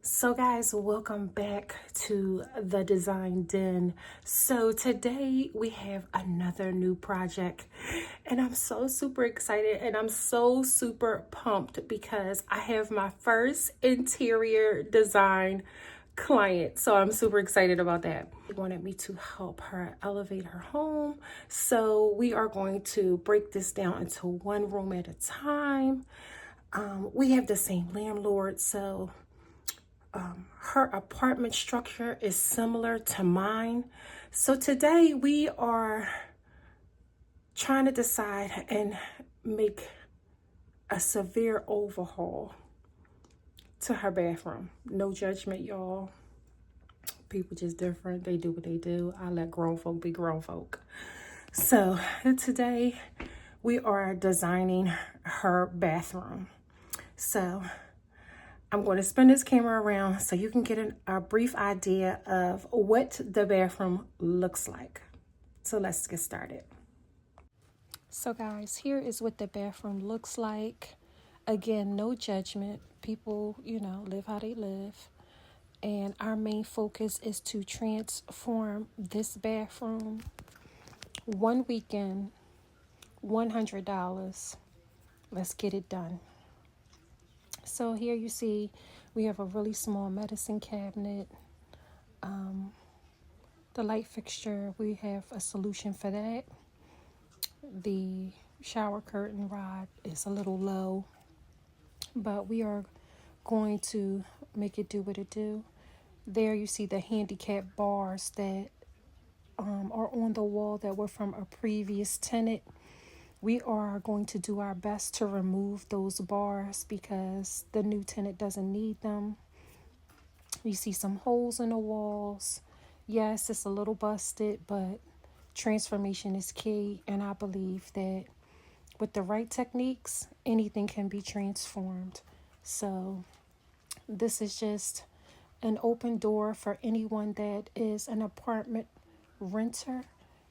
So guys, welcome back to the Design Den. So today we have another new project and I'm so super excited and I'm so super pumped because I have my first interior design client. So I'm super excited about that. She wanted me to help her elevate her home. So we are going to break this down into one room at a time. We have the same landlord, so her apartment structure is similar to mine. So today we are trying to decide and make a severe overhaul to her bathroom. No judgment, y'all. People just different. They do what they do. I let grown folk be grown folk. So today we are designing her bathroom. So I'm going to spin this camera around so you can get a brief idea of what the bathroom looks like. So let's get started. So guys, here is what the bathroom looks like. Again, no judgment. People, live how they live. And our main focus is to transform this bathroom. One weekend, $100. Let's get it done. So here you see we have a really small medicine cabinet. The light fixture, we have a solution for that. The shower curtain rod is a little low, but we are going to make it do what it do. There you see the handicap bars that are on the wall that were from a previous tenant. We are going to do our best to remove those bars because the new tenant doesn't need them. You see some holes in the walls. Yes, it's a little busted, but transformation is key. And I believe that with the right techniques, anything can be transformed. So this is just an open door for anyone that is an apartment renter.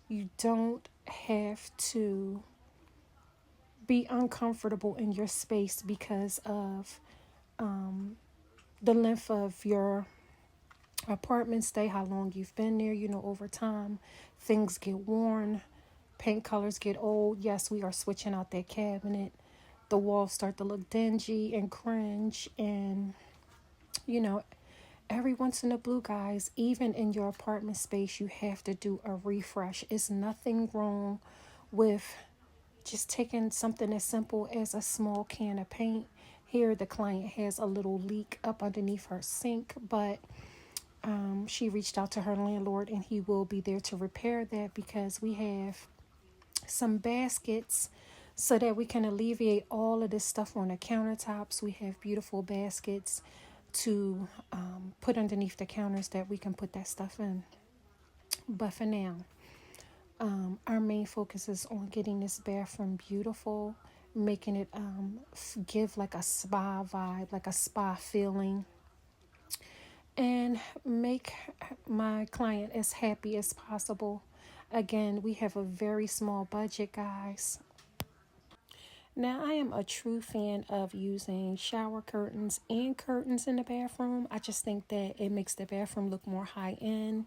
You don't have to be uncomfortable in your space because of the length of your apartment stay, how long you've been there. Over time things get worn, paint colors get old. Yes, we are switching out that cabinet. The walls start to look dingy and cringe, and every once in a blue, guys, even in your apartment space, you have to do a refresh. It's nothing wrong with just taking something as simple as a small can of paint. Here the client has a little leak up underneath her sink, but she reached out to her landlord and he will be there to repair that because we have some baskets so that we can alleviate all of this stuff on the countertops. We have beautiful baskets to put underneath the counters that we can put that stuff in. But for now, our main focus is on getting this bathroom beautiful, making it give like a spa vibe, like a spa feeling, and make my client as happy as possible. Again, we have a very small budget, guys. Now, I am a true fan of using shower curtains and curtains in the bathroom. I just think that it makes the bathroom look more high end.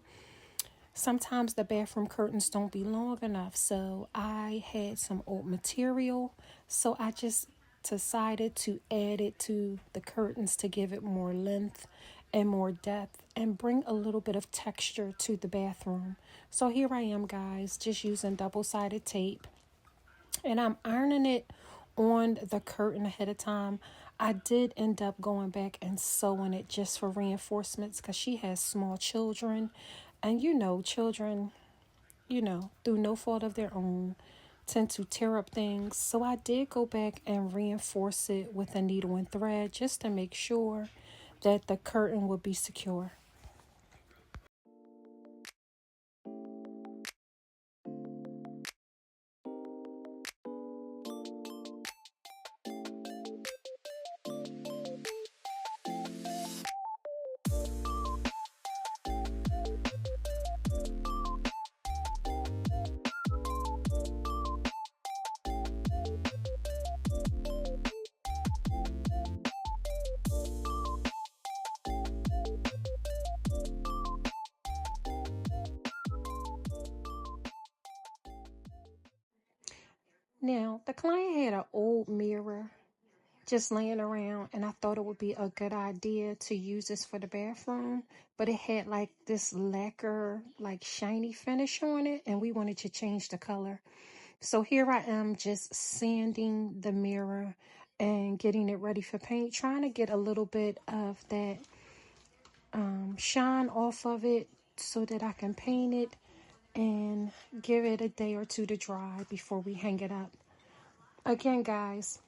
Sometimes the bathroom curtains don't be long enough, so I had some old material. So I just decided to add it to the curtains to give it more length and more depth and bring a little bit of texture to the bathroom. So here I am, guys, just using double-sided tape. And I'm ironing it on the curtain ahead of time. I did end up going back and sewing it just for reinforcements because she has small children. And children, through no fault of their own, tend to tear up things. So I did go back and reinforce it with a needle and thread just to make sure that the curtain would be secure. Now, the client had an old mirror just laying around, and I thought it would be a good idea to use this for the bathroom, but it had like this lacquer, like shiny finish on it, and we wanted to change the color. So here I am just sanding the mirror and getting it ready for paint, trying to get a little bit of that shine off of it so that I can paint it and give it a day or two to dry before we hang it up. Again, guys,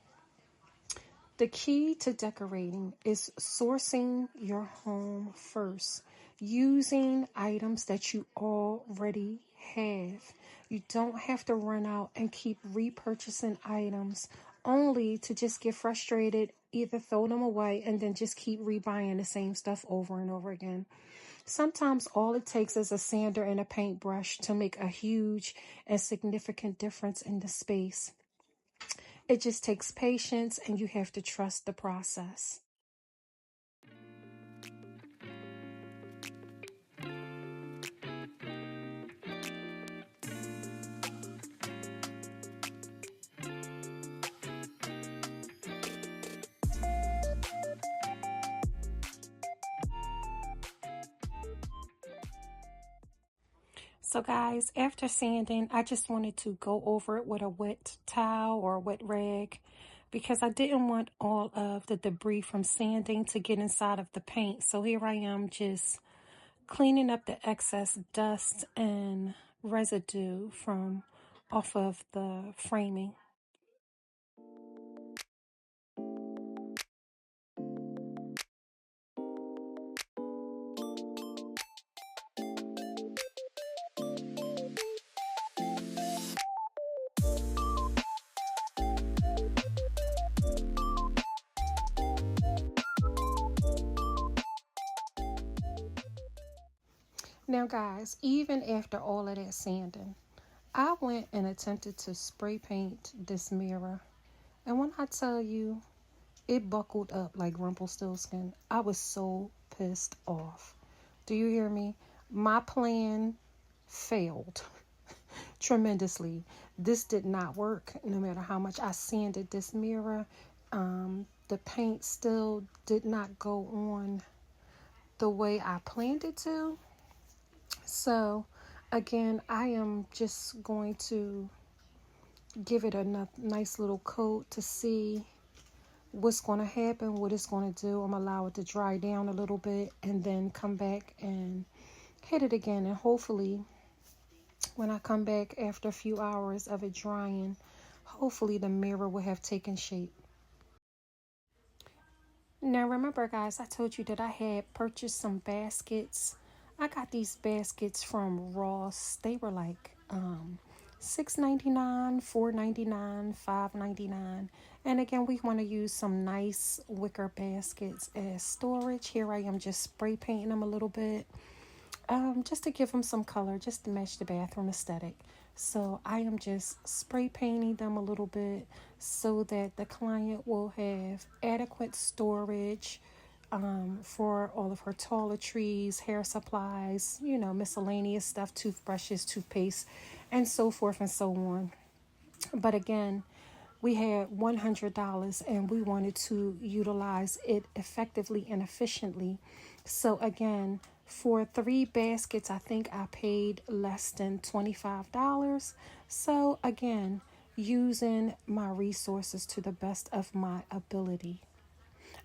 the key to decorating is sourcing your home first, using items that you already have. You don't have to run out and keep repurchasing items only to just get frustrated, either throw them away and then just keep rebuying the same stuff over and over again. Sometimes all it takes is a sander and a paintbrush to make a huge and significant difference in the space. It just takes patience, and you have to trust the process. So guys, after sanding, I just wanted to go over it with a wet towel or a wet rag because I didn't want all of the debris from sanding to get inside of the paint. So here I am just cleaning up the excess dust and residue from off of the framing. Now guys, even after all of that sanding, I went and attempted to spray paint this mirror. And when I tell you, it buckled up like Rumpelstiltskin, I was so pissed off. Do you hear me? My plan failed tremendously. This did not work no matter how much I sanded this mirror. The paint still did not go on the way I planned it to. So again, I am just going to give it a nice little coat to see what's going to happen, what it's going to do. I'm going to allow it to dry down a little bit and then come back and hit it again. And hopefully when I come back after a few hours of it drying, hopefully the mirror will have taken shape. Now remember guys, I told you that I had purchased some baskets. I got these baskets from Ross. They were like $6.99, $4.99, $5.99. And again, we want to use some nice wicker baskets as storage. Here I am just spray painting them a little bit, just to give them some color, just to match the bathroom aesthetic. So I am just spray painting them a little bit so that the client will have adequate storage for all of her toiletries, hair supplies, miscellaneous stuff, toothbrushes, toothpaste, and so forth and so on. But again, we had $100 and we wanted to utilize it effectively and efficiently. So again, for 3 baskets, I think I paid less than $25. So again, using my resources to the best of my ability.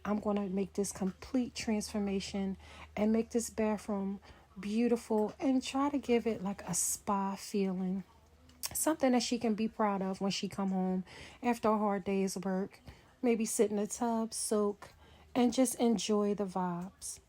I'm going to make this complete transformation and make this bathroom beautiful and try to give it like a spa feeling. Something that she can be proud of when she come home after a hard day's work. Maybe sit in the tub, soak, and just enjoy the vibes.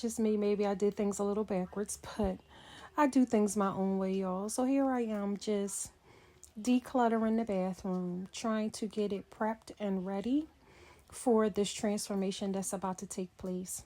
just me. Maybe I did things a little backwards, but I do things my own way, y'all. So here I am, just decluttering the bathroom, trying to get it prepped and ready for this transformation that's about to take place.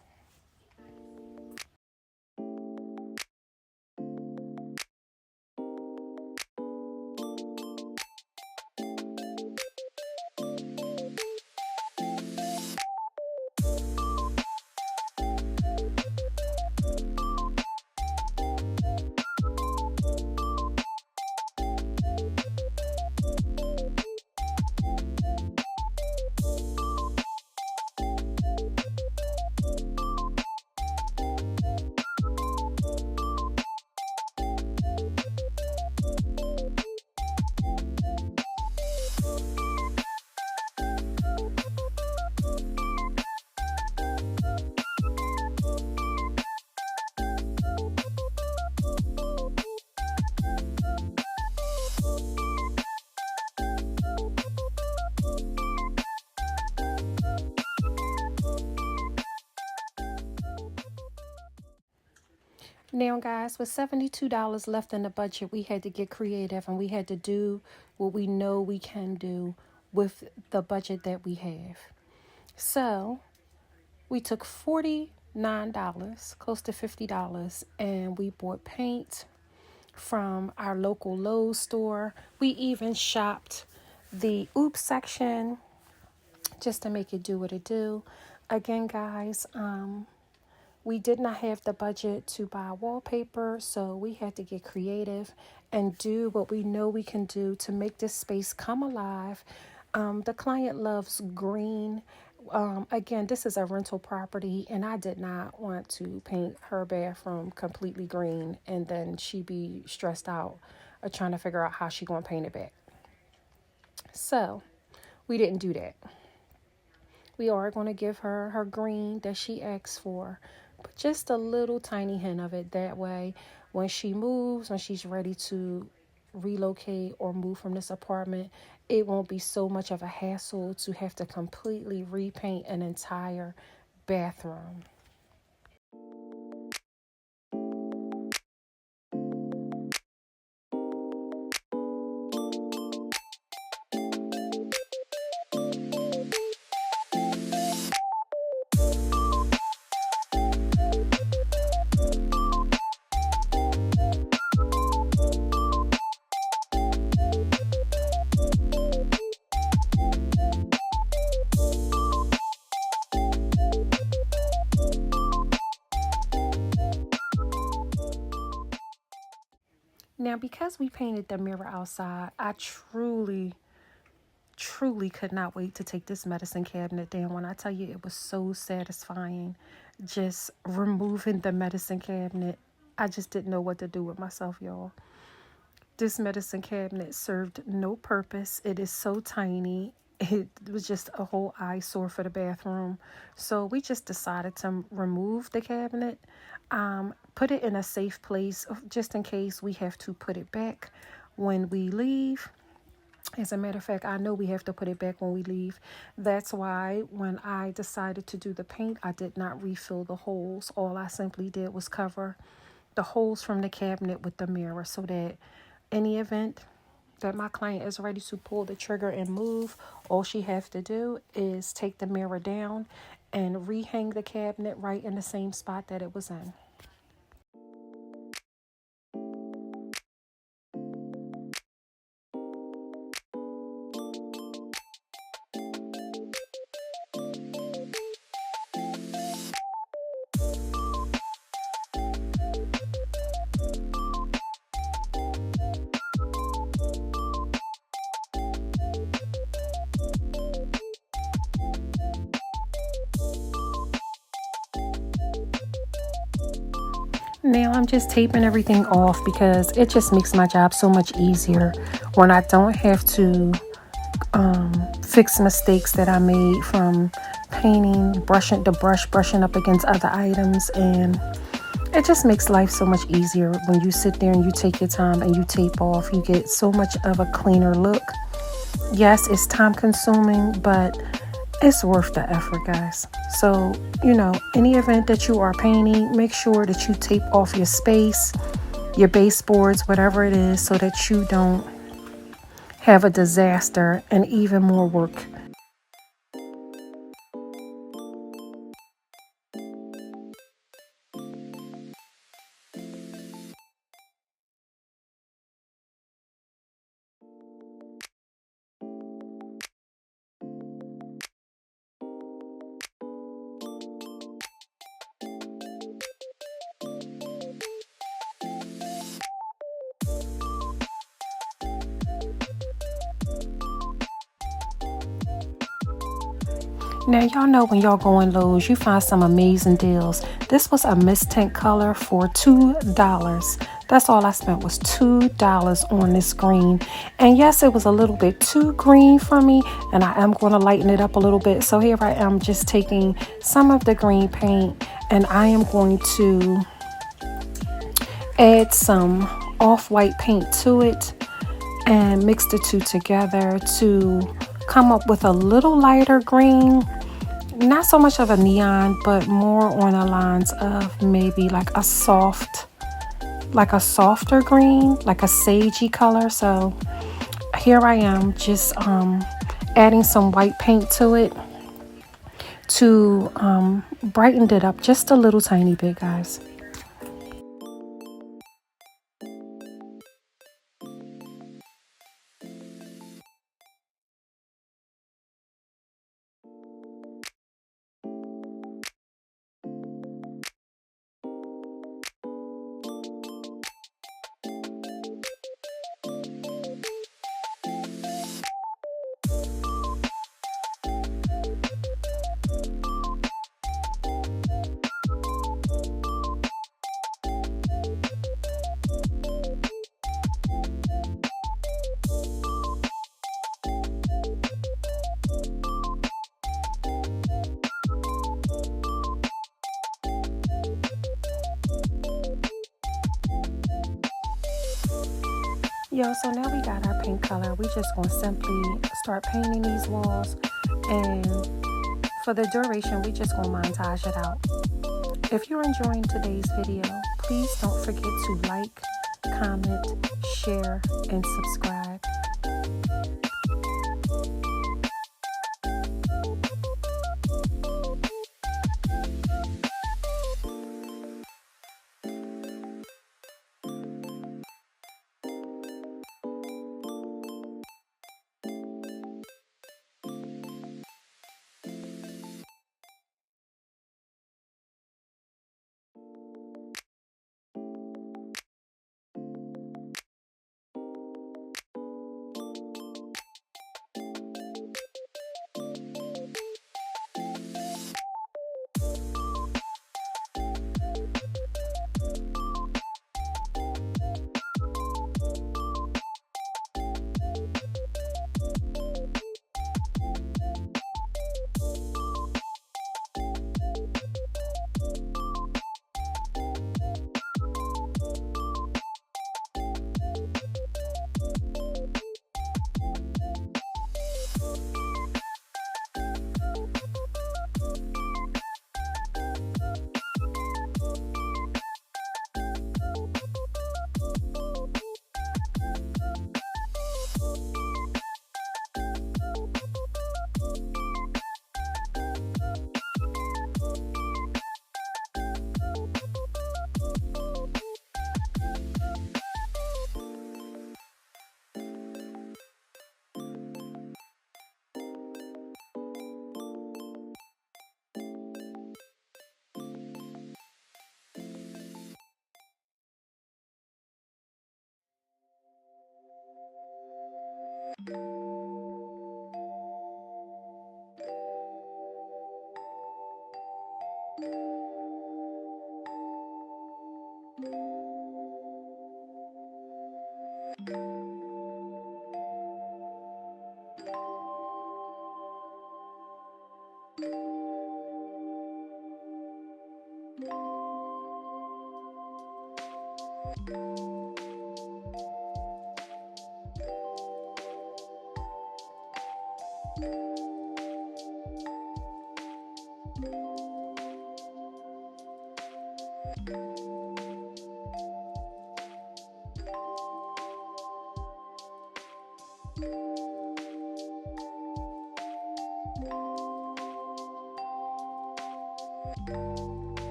Now, guys, with $72 left in the budget, we had to get creative and we had to do what we know we can do with the budget that we have. So we took $49, close to $50, and we bought paint from our local Lowe store. We even shopped the oops section just to make it do what it do. Again, guys, we did not have the budget to buy wallpaper, so we had to get creative and do what we know we can do to make this space come alive. The client loves green. Again, this is a rental property, and I did not want to paint her bathroom completely green and then she be stressed out of trying to figure out how she going to paint it back. So we didn't do that. We are going to give her her green that she asked for, but just a little tiny hint of it. That way, when she moves, when she's ready to relocate or move from this apartment, it won't be so much of a hassle to have to completely repaint an entire bathroom. Now, because we painted the mirror outside, I truly could not wait to take this medicine cabinet down. When I tell you, it was so satisfying just removing the medicine cabinet. I just didn't know what to do with myself, y'all. This medicine cabinet served no purpose. It is so tiny. It was just a whole eyesore for the bathroom. So we just decided to remove the cabinet, put it in a safe place just in case we have to put it back when we leave. As a matter of fact, I know we have to put it back when we leave. That's why when I decided to do the paint, I did not refill the holes. All I simply did was cover the holes from the cabinet with the mirror so that any event that my client is ready to pull the trigger and move, all she has to do is take the mirror down and rehang the cabinet right in the same spot that it was in. Now I'm just taping everything off because it just makes my job so much easier when I don't have to fix mistakes that I made from painting, brushing up against other items, and it just makes life so much easier when you sit there and you take your time and you tape off. You get so much of a cleaner look. Yes, it's time consuming, but It's worth the effort, guys. So, any event that you are painting, make sure that you tape off your space, your baseboards, whatever it is, so that you don't have a disaster and even more work. Now, y'all know when y'all go in Lowe's, you find some amazing deals. This was a mist tint color for $2. That's all I spent was $2 on this green. And yes, it was a little bit too green for me, and I am going to lighten it up a little bit. So here I am just taking some of the green paint, and I am going to add some off-white paint to it and mix the two together to come up with a little lighter green. Not so much of a neon, but more on the lines of maybe like a softer green, like a sagey color. So here I am just adding some white paint to it to brighten it up just a little tiny bit, guys. Yo, so now we got our paint color. We just gonna simply start painting these walls, and for the duration, we just gonna montage it out. If you're enjoying today's video, please don't forget to like, comment, share, and subscribe.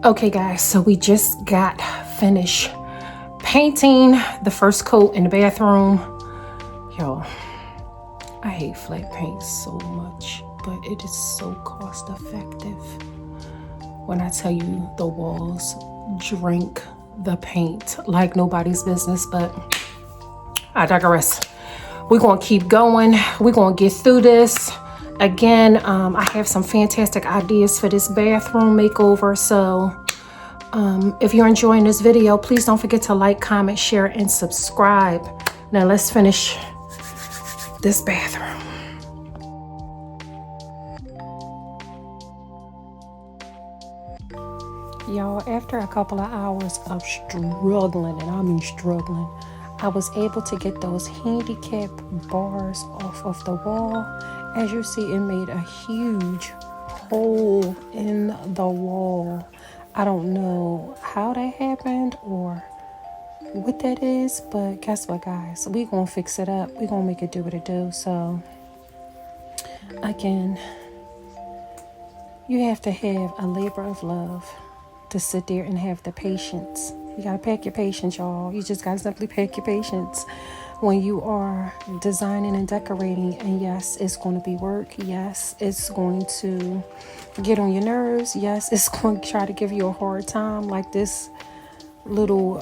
Okay guys, so we just got finished painting the first coat in the bathroom. Yo, I hate flat paint so much, but it is so cost effective. When I tell you the walls drink the paint like nobody's business, but I digress. We're gonna keep going. We're gonna get through this. Again, I have some fantastic ideas for this bathroom makeover. So if you're enjoying this video, please don't forget to like, comment, share, and subscribe. Now let's finish this bathroom. Y'all, after a couple of hours of struggling, and I mean struggling, I was able to get those handicap bars off of the wall. As you see, it made a huge hole in the wall. I don't know how that happened or what that is, but guess what, guys? We gonna fix it up. We gonna make it do what it do. So again, you have to have a labor of love to sit there and have the patience. You gotta pack your patience, y'all. You just gotta simply pack your patience when you are designing and decorating. And yes, it's going to be work. Yes, it's going to get on your nerves. Yes, it's going to try to give you a hard time, like this little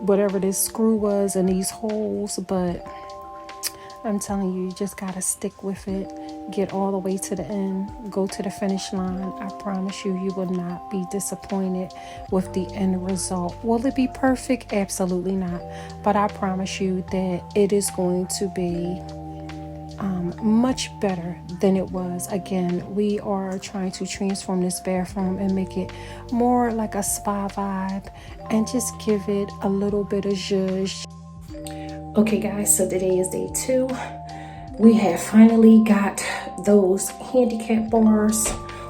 whatever this screw was in these holes. But I'm telling you, you just gotta stick with it. Get all the way to the end. Go to the finish line. I promise you, you will not be disappointed with the end result. Will it be perfect? Absolutely not. But I promise you that it is going to be much better than it was. Again, we are trying to transform this bathroom and make it more like a spa vibe and just give it a little bit of zhuzh. Okay guys, so today is day 2. We have finally got those handicap bars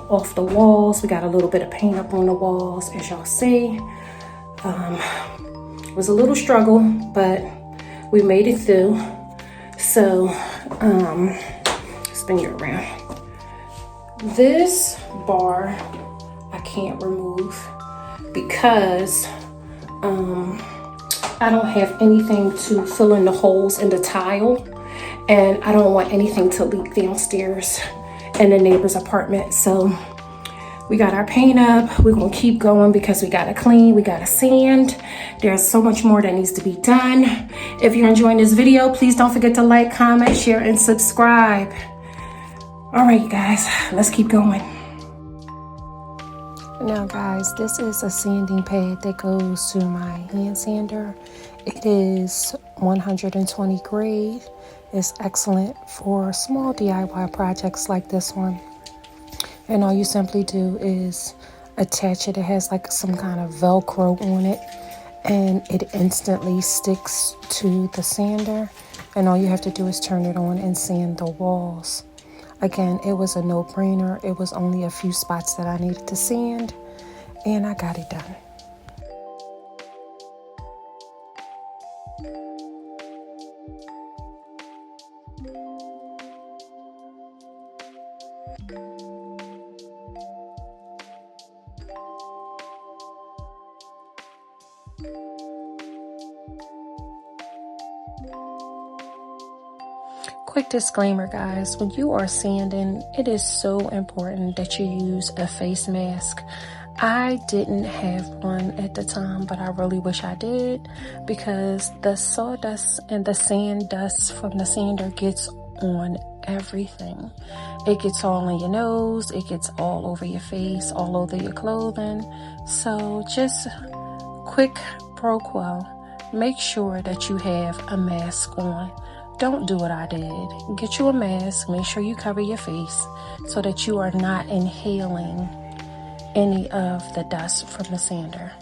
off the walls. We got a little bit of paint up on the walls, as y'all see. It was a little struggle, but we made it through. So, spin you around. This bar I can't remove because I don't have anything to fill in the holes in the tile, and I don't want anything to leak downstairs in the neighbor's apartment. So we got our paint up. We're gonna keep going because we gotta clean, we gotta sand. There's so much more that needs to be done. If you're enjoying this video, please don't forget to like, comment, share, and subscribe. All right, guys, let's keep going. Now guys, this is a sanding pad that goes to my hand sander. It is 120 grade. It's excellent for small DIY projects like this one. And all you simply do is attach it. It has like some kind of Velcro on it, and it instantly sticks to the sander. And all you have to do is turn it on and sand the walls. Again, it was a no-brainer. It was only a few spots that I needed to sand, and I got it done. Quick disclaimer, guys, when you are sanding, it is so important that you use a face mask. I didn't have one at the time, but I really wish I did, because the sawdust and the sand dust from the sander gets on everything. It gets all in your nose, it gets all over your face, all over your clothing. So just quick pro quo, make sure that you have a mask on. Don't do what I did. Get you a mask, make sure you cover your face so that you are not inhaling any of the dust from the sander.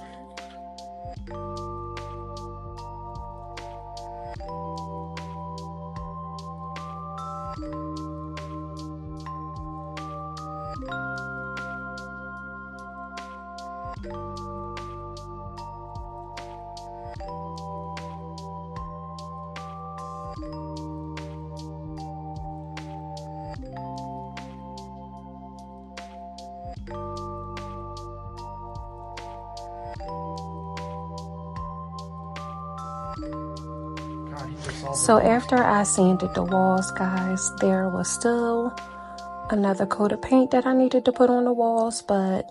So after I sanded the walls, guys, there was still another coat of paint that I needed to put on the walls, but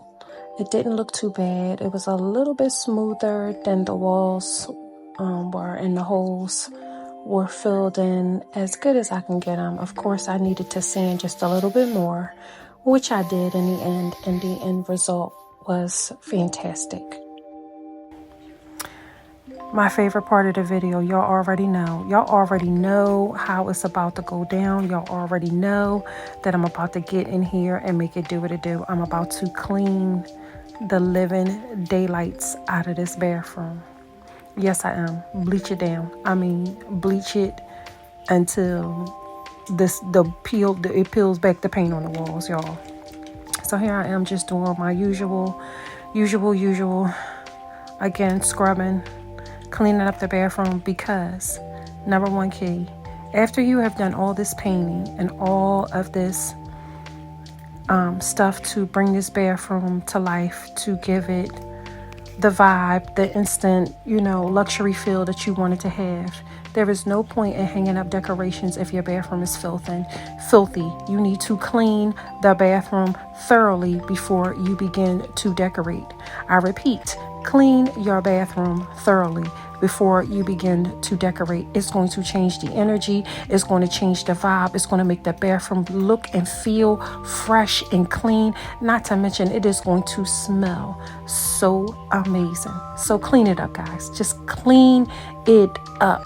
it didn't look too bad. It was a little bit smoother than the walls were, and the holes were filled in as good as I can get them. Of course, I needed to sand just a little bit more, which I did in the end, and the end result was fantastic. My favorite part of the video, y'all already know. Y'all already know how it's about to go down. Y'all already know that I'm about to get in here and make it do what it do. I'm about to clean the living daylights out of this bathroom. Yes, I am. Bleach it down. I mean, bleach it until it peels back the paint on the walls, y'all. So here I am just doing my usual. Again, scrubbing, cleaning up the bathroom, because number one key, after you have done all this painting and all of this stuff to bring this bathroom to life, to give it the vibe, the instant, luxury feel that you wanted to have, there is no point in hanging up decorations if your bathroom is filthy. You need to clean the bathroom thoroughly before you begin to decorate. I repeat, clean your bathroom thoroughly before you begin to decorate. It's going to change the energy. It's going to change the vibe. It's going to make the bathroom look and feel fresh and clean. Not to mention, it is going to smell so amazing. So clean it up, guys. Just clean it up.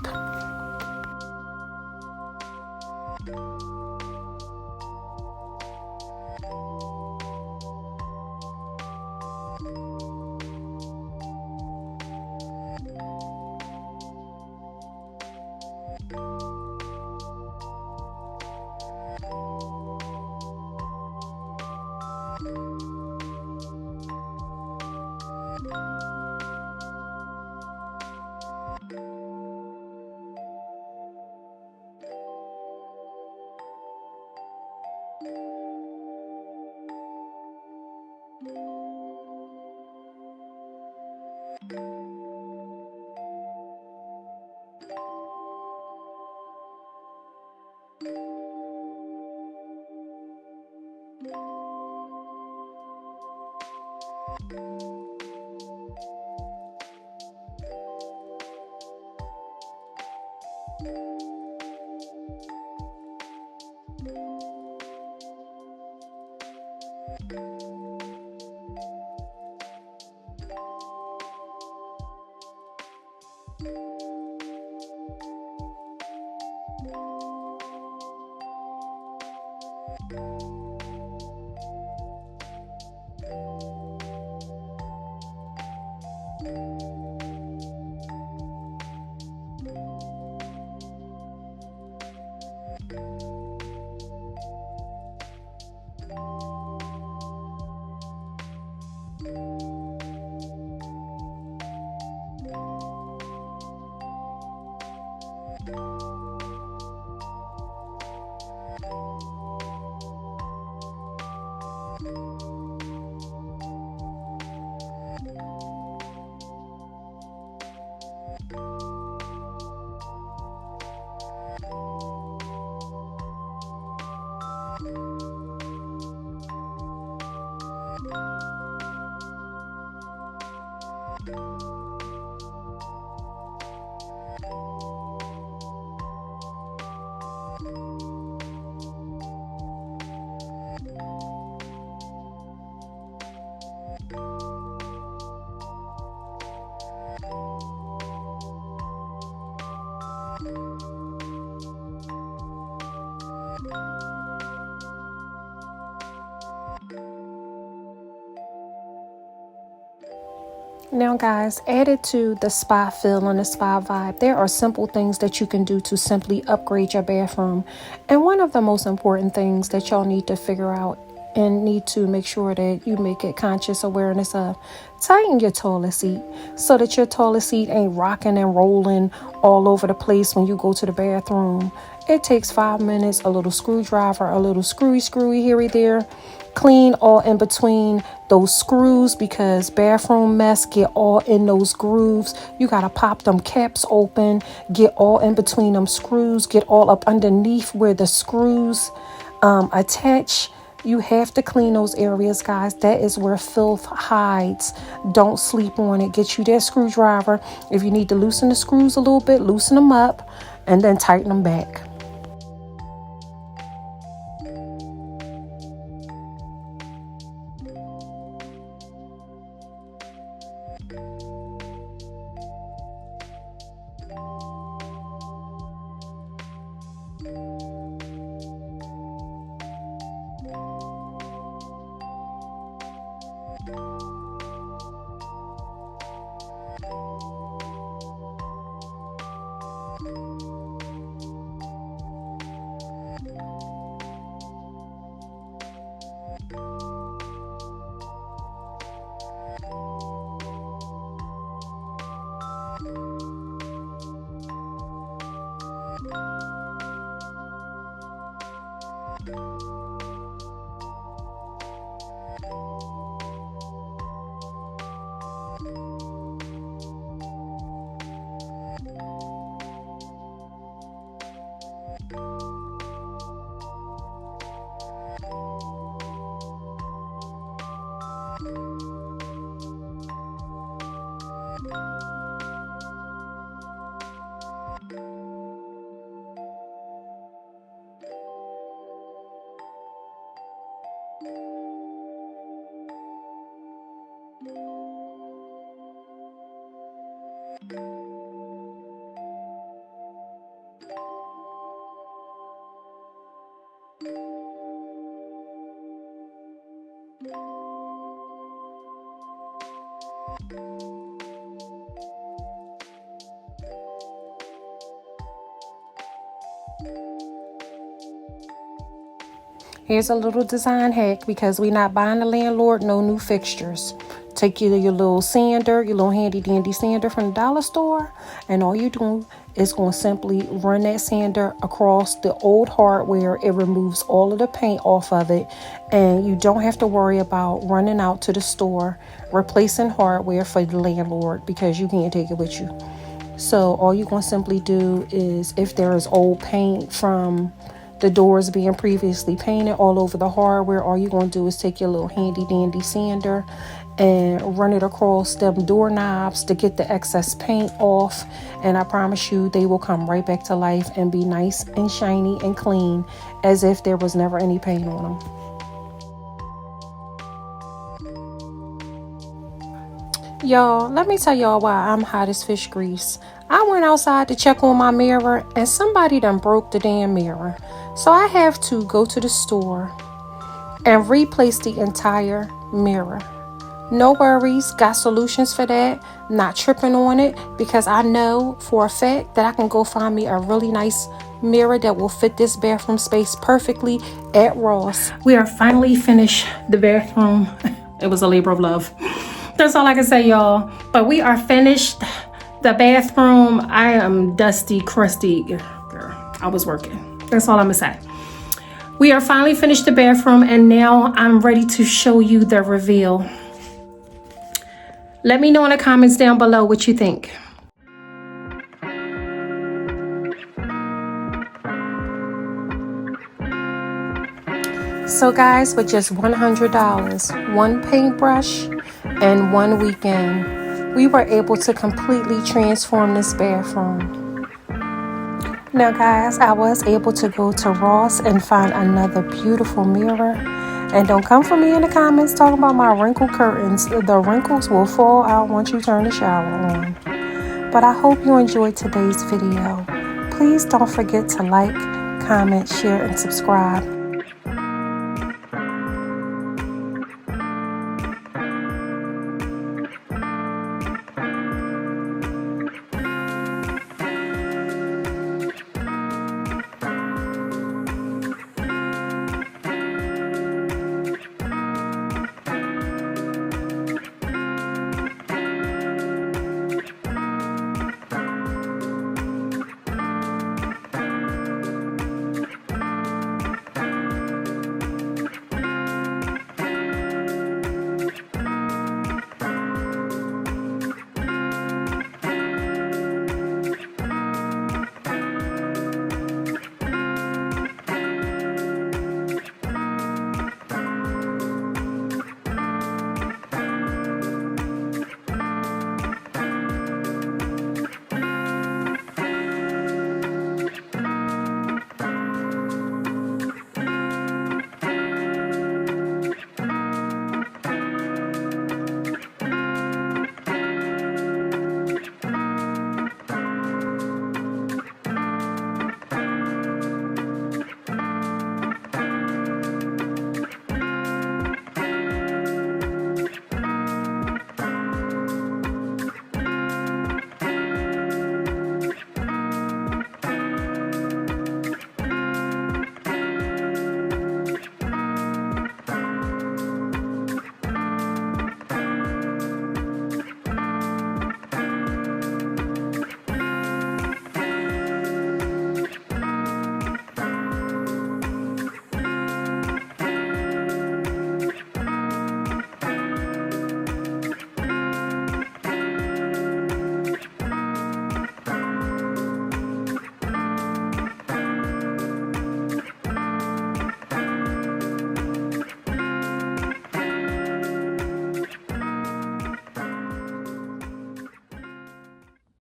Now, guys, added to the spa feel and the spa vibe, there are simple things that you can do to simply upgrade your bathroom. And one of the most important things that y'all need to figure out and need to make sure that you make it conscious awareness of, tighten your toilet seat so that your toilet seat ain't rocking and rolling all over the place when you go to the bathroom. It takes 5 minutes, a little screwdriver, a little screwy here, there, Clean all in between those screws, because bathroom mess get all in those grooves. You got to pop them caps open, get all in between them screws, get all up underneath where the screws attach. You have to clean those areas, guys. That is where filth hides. Don't sleep on it. Get you that screwdriver. If you need to loosen the screws a little bit, loosen them up and then tighten them back. Here's a little design hack, because we're not buying the landlord no new fixtures. Take your little sander, your little handy dandy sander from the dollar store, and all you do is going to simply run that sander across the old hardware. It removes all of the paint off of it, and you don't have to worry about running out to the store replacing hardware for the landlord, because you can't take it with you. So all you're going to simply do is, if there is old paint from the doors being previously painted all over the hardware, all you're going to do is take your little handy dandy sander and run it across them doorknobs to get the excess paint off. And I promise you, they will come right back to life and be nice and shiny and clean, as if there was never any paint on them. Y'all, let me tell y'all why I'm hot as fish grease. I went outside to check on my mirror, and somebody done broke the damn mirror. So I have to go to the store and replace the entire mirror. No worries, got solutions for that. Not tripping on it, because I know for a fact that I can go find me a really nice mirror that will fit this bathroom space perfectly at Ross. We are finally finished the bathroom. It was a labor of love. That's all I can say, y'all. But we are finished the bathroom. I am dusty, crusty. Girl, I was working. That's all I'm gonna say. We are finally finished the bathroom, and now I'm ready to show you the reveal. Let me know in the comments down below what you think. So guys, with just $100, one paintbrush, and one weekend, we were able to completely transform this bathroom. Now guys, I was able to go to Ross and find another beautiful mirror. And don't come for me in the comments talking about my wrinkled curtains. The wrinkles will fall out once you turn the shower on. But I hope you enjoyed today's video. Please don't forget to like, comment, share, and subscribe.